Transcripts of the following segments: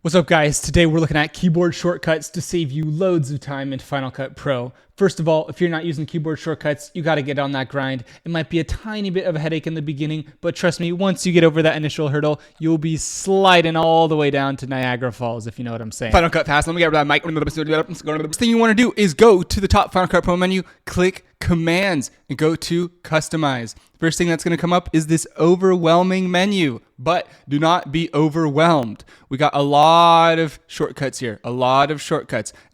What's up, guys? Today we're looking at keyboard shortcuts to save you loads of time in Final Cut Pro. First of all, if you're not using keyboard shortcuts, you got to get on that grind. It might be a tiny bit of a headache in the beginning, but trust me, once you get over that initial hurdle, you'll be sliding all the way down to Niagara Falls, if you know what I'm saying. Final Cut Pass. Let me get rid of that mic. The first thing you want to do is go to the top Final Cut Pro menu, click Commands, and go to Customize. First thing that's going to come up is this overwhelming menu, but do not be overwhelmed. We got a lot of shortcuts here, and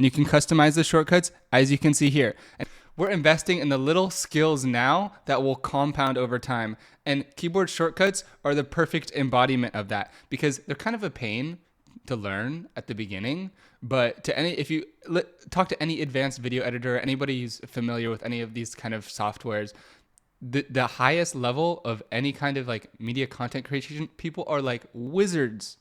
you can customize the shortcuts as you can see here. And we're investing in the little skills now that will compound over time, and keyboard shortcuts are the perfect embodiment of that because they're kind of a pain to learn at the beginning, but if you talk to any advanced video editor, anybody who's familiar with any of these kind of softwares, the highest level of any kind of like media content creation, people are like wizards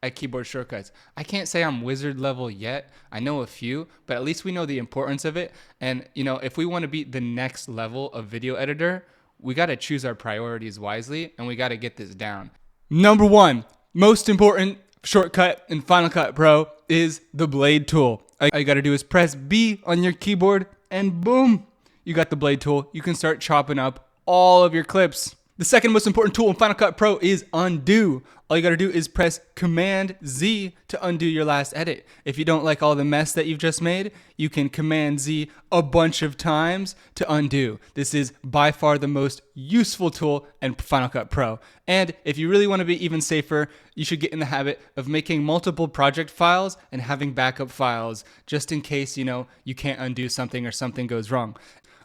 at keyboard shortcuts. I can't say I'm wizard level yet. I know a few, but at least we know the importance of it. And if we want to be the next level of video editor, we got to choose our priorities wisely, and we got to get this down. Number one, most important shortcut in Final Cut Pro is the blade tool. All you got to do is press B on your keyboard, and boom, you got the blade tool. You can start chopping up all of your clips. The second most important tool in Final Cut Pro is undo. All you got to do is press Command Z to undo your last edit. If you don't like all the mess that you've just made, you can Command Z a bunch of times to undo. This is by far the most useful tool in Final Cut Pro. And if you really want to be even safer, you should get in the habit of making multiple project files and having backup files just in case, you can't undo something or something goes wrong.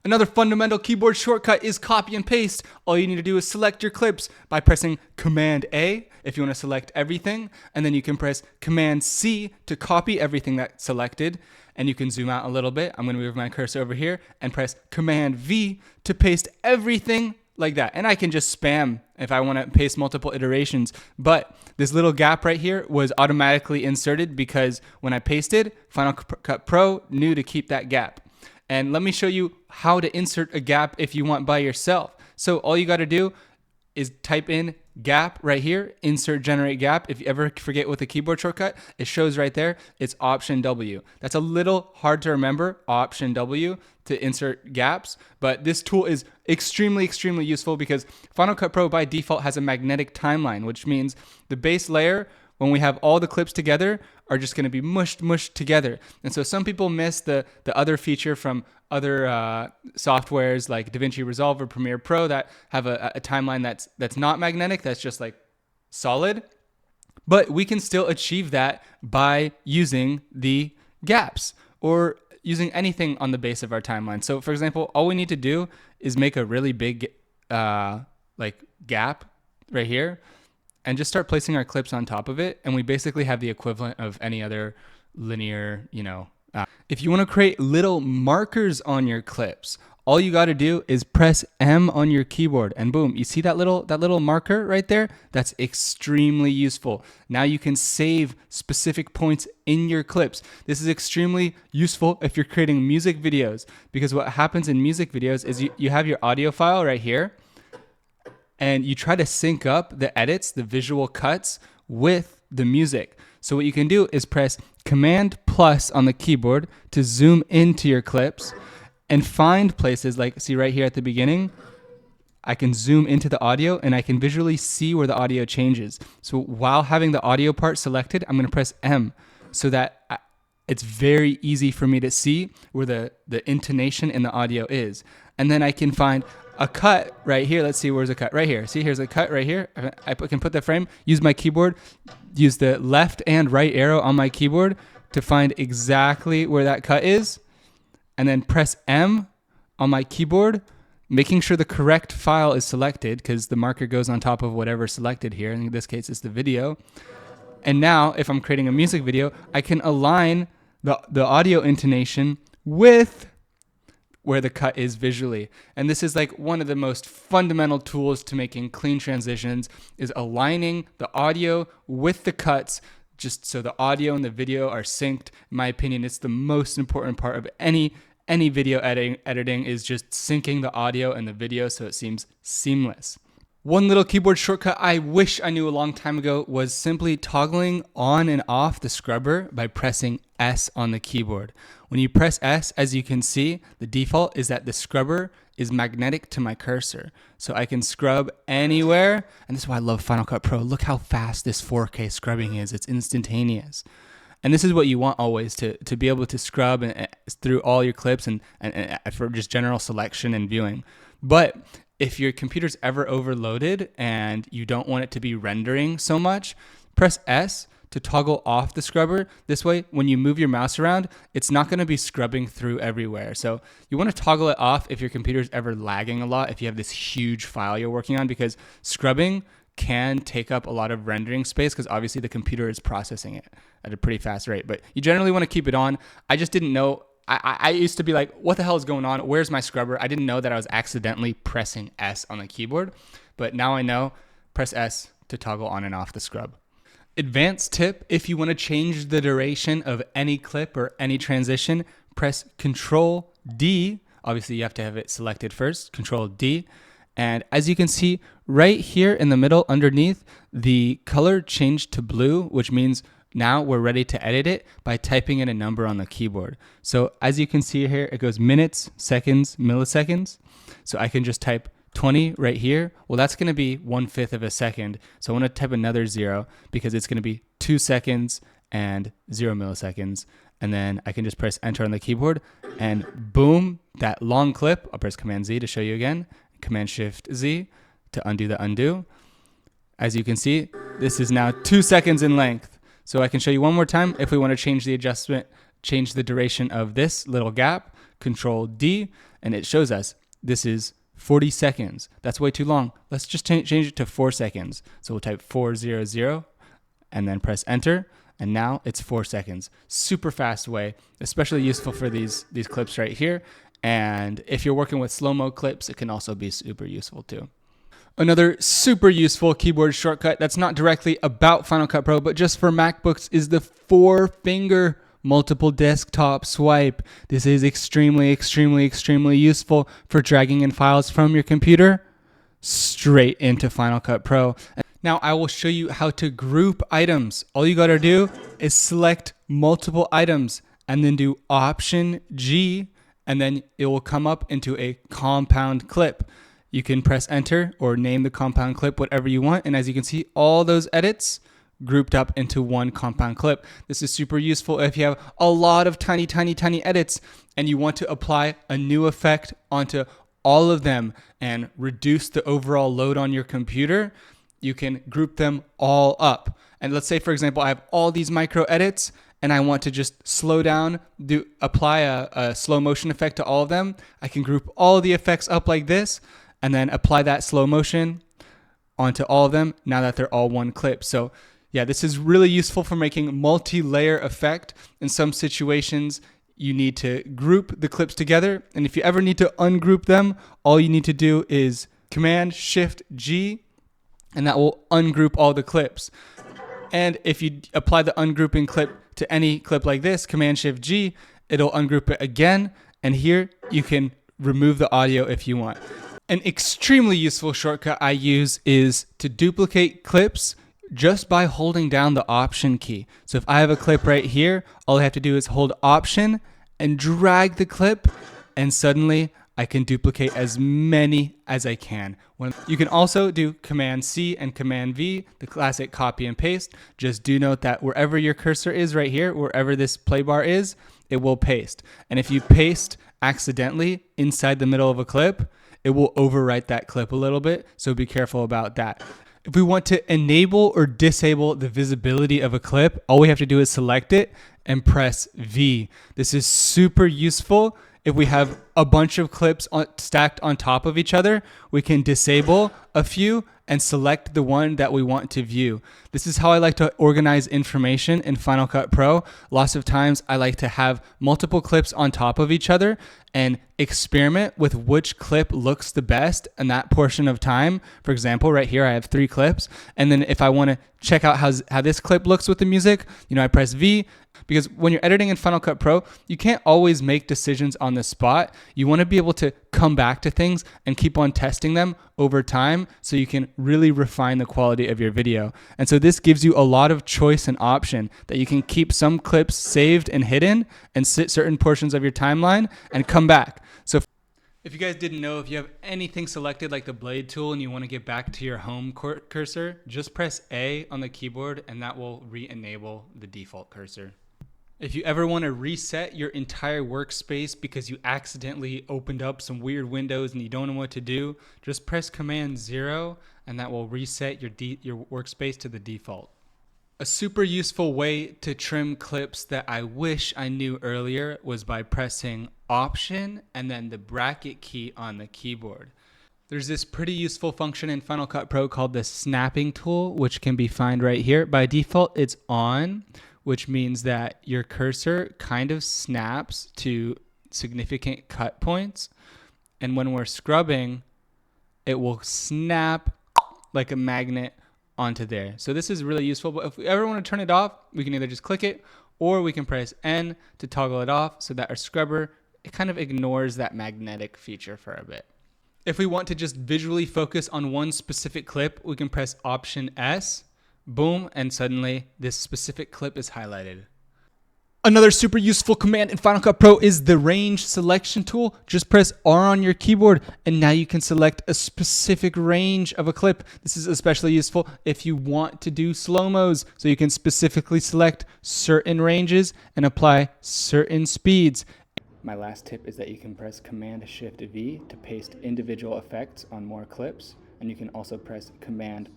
Another fundamental keyboard shortcut is copy and paste. All you need to do is select your clips by pressing Command A if you want to select everything, and then you can press Command C to copy everything that's selected, and you can zoom out a little bit. I'm going to move my cursor over here and press Command V to paste everything like that. And I can just spam if I want to paste multiple iterations, but this little gap right here was automatically inserted because when I pasted, Final Cut Pro knew to keep that gap. And let me show you how to insert a gap if you want by yourself. So all you got to do is type in gap right here, insert generate gap. If you ever forget with a keyboard shortcut, it shows right there. It's Option W. That's a little hard to remember, Option W, to insert gaps, but this tool is extremely useful because Final Cut Pro by default has a magnetic timeline, which means the base layer, when we have all the clips together, are just going to be mushed together. And so some people miss the other feature from other softwares like DaVinci Resolve or Premiere Pro that have a timeline that's not magnetic, that's just like solid. But we can still achieve that by using the gaps or using anything on the base of our timeline. So for example, all we need to do is make a really big gap right here, and just start placing our clips on top of it, and we basically have the equivalent of any other linear, If you want to create little markers on your clips, all you got to do is press M on your keyboard, and boom, you see that little marker right there? That's extremely useful. Now you can save specific points in your clips. This is extremely useful if you're creating music videos, because what happens in music videos is you have your audio file right here, and you try to sync up the edits, the visual cuts, with the music. So what you can do is press Command plus on the keyboard to zoom into your clips and find places like, see right here at the beginning, I can zoom into the audio and I can visually see where the audio changes. So while having the audio part selected, I'm gonna press M so that it's very easy for me to see where the intonation in the audio is. And then I can find a cut right here. Let's see, where's a cut? Right here. See, here's a cut right here. I can put the frame, use my keyboard, use the left and right arrow on my keyboard to find exactly where that cut is, and then press M on my keyboard, making sure the correct file is selected because the marker goes on top of whatever's selected here. In this case, it's the video. And now, if I'm creating a music video, I can align the audio intonation with where the cut is visually. And this is like one of the most fundamental tools to making clean transitions, is aligning the audio with the cuts, just so the audio and the video are synced. In my opinion, it's the most important part of any video editing is just syncing the audio and the video so it seems seamless. One little keyboard shortcut I wish I knew a long time ago was simply toggling on and off the scrubber by pressing S on the keyboard. When you press S, as you can see, the default is that the scrubber is magnetic to my cursor. So I can scrub anywhere, and this is why I love Final Cut Pro. Look how fast this 4K scrubbing is. It's instantaneous. And this is what you want always, to be able to scrub through all your clips and for just general selection and viewing. But if your computer's ever overloaded and you don't want it to be rendering so much, press S to toggle off the scrubber. This way, when you move your mouse around, it's not going to be scrubbing through everywhere. So you want to toggle it off if your computer's ever lagging a lot, if you have this huge file you're working on, because scrubbing can take up a lot of rendering space because obviously the computer is processing it at a pretty fast rate. But you generally want to keep it on. I just didn't know. I used to be like, what the hell is going on? Where's my scrubber? I didn't know that I was accidentally pressing S on the keyboard, but now I know, press S to toggle on and off the scrub. Advanced tip, if you want to change the duration of any clip or any transition, press Control D. Obviously you have to have it selected first, Control D. And as you can see right here in the middle underneath, the color changed to blue, which means now we're ready to edit it by typing in a number on the keyboard. So as you can see here, it goes minutes, seconds, milliseconds. So I can just type 20 right here. Well, that's going to be 1/5 of a second. So I want to type another 0 because it's going to be 2 seconds and 0 milliseconds. And then I can just press enter on the keyboard and boom, that long clip. I'll press Command Z to show you again. Command Shift Z to undo the undo. As you can see, this is now 2 seconds in length. So I can show you one more time. If we want to change the adjustment, change the duration of this little gap, Control D, and it shows us this is 40 seconds. That's way too long. Let's just change it to 4 seconds. So we'll type 400 and then press enter. And now it's 4 seconds. Super fast way, especially useful for these clips right here. And if you're working with slow-mo clips, it can also be super useful too. Another super useful keyboard shortcut that's not directly about Final Cut Pro, but just for MacBooks is the 4-finger multiple desktop swipe. This is extremely, extremely, extremely useful for dragging in files from your computer straight into Final Cut Pro. Now I will show you how to group items. All you gotta do is select multiple items and then do Option G, and then it will come up into a compound clip. You can press enter or name the compound clip whatever you want. And as you can see, all those edits grouped up into one compound clip. This is super useful if you have a lot of tiny, tiny, tiny edits and you want to apply a new effect onto all of them and reduce the overall load on your computer. You can group them all up. And let's say, for example, I have all these micro edits and I want to just slow down, apply a slow motion effect to all of them. I can group all the effects up like this and then apply that slow motion onto all of them now that they're all one clip. So yeah, this is really useful for making multi-layer effect. In some situations, you need to group the clips together. And if you ever need to ungroup them, all you need to do is Command Shift G, and that will ungroup all the clips. And if you apply the ungrouping clip to any clip like this, Command Shift G, it'll ungroup it again. And here you can remove the audio if you want. An extremely useful shortcut I use is to duplicate clips just by holding down the Option key. So if I have a clip right here, all I have to do is hold Option and drag the clip, and suddenly I can duplicate as many as I can. You can also do Command C and Command V, the classic copy and paste. Just do note that wherever your cursor is right here, wherever this play bar is, it will paste. And if you paste accidentally inside the middle of a clip, it will overwrite that clip a little bit, so be careful about that. If we want to enable or disable the visibility of a clip, all we have to do is select it and press V. This is super useful. If we have a bunch of clips stacked on top of each other, we can disable a few and select the one that we want to view. This is how I like to organize information in Final Cut Pro. Lots of times I like to have multiple clips on top of each other and experiment with which clip looks the best in that portion of time. For example, right here I have 3 clips, and then if I want to check out how this clip looks with the music, I press V, because when you're editing in Final Cut Pro, you can't always make decisions on the spot. You want to be able to come back to things and keep on testing them over time so you can really refine the quality of your video. And so this gives you a lot of choice and option that you can keep some clips saved and hidden and sit certain portions of your timeline and come back. So if you guys didn't know, if you have anything selected like the blade tool and you want to get back to your home cursor, just press A on the keyboard and that will re-enable the default cursor. If you ever want to reset your entire workspace because you accidentally opened up some weird windows and you don't know what to do, just press Command 0 and that will reset your workspace to the default. A super useful way to trim clips that I wish I knew earlier was by pressing Option and then the bracket key on the keyboard. There's this pretty useful function in Final Cut Pro called the snapping tool, which can be found right here. By default, it's on, which means that your cursor kind of snaps to significant cut points. And when we're scrubbing, it will snap like a magnet onto there. So this is really useful, but if we ever want to turn it off, we can either just click it or we can press N to toggle it off so that our scrubber, it kind of ignores that magnetic feature for a bit. If we want to just visually focus on one specific clip, we can press Option S, boom, and suddenly this specific clip is highlighted. Another super useful command in Final Cut Pro is the range selection tool. Just press R on your keyboard and now you can select a specific range of a clip. This is especially useful if you want to do slow-mos, so you can specifically select certain ranges and apply certain speeds. My last tip is that you can press Command-Shift-V to paste individual effects on more clips, and you can also press Command++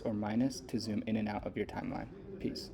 or minus to zoom in and out of your timeline. Peace.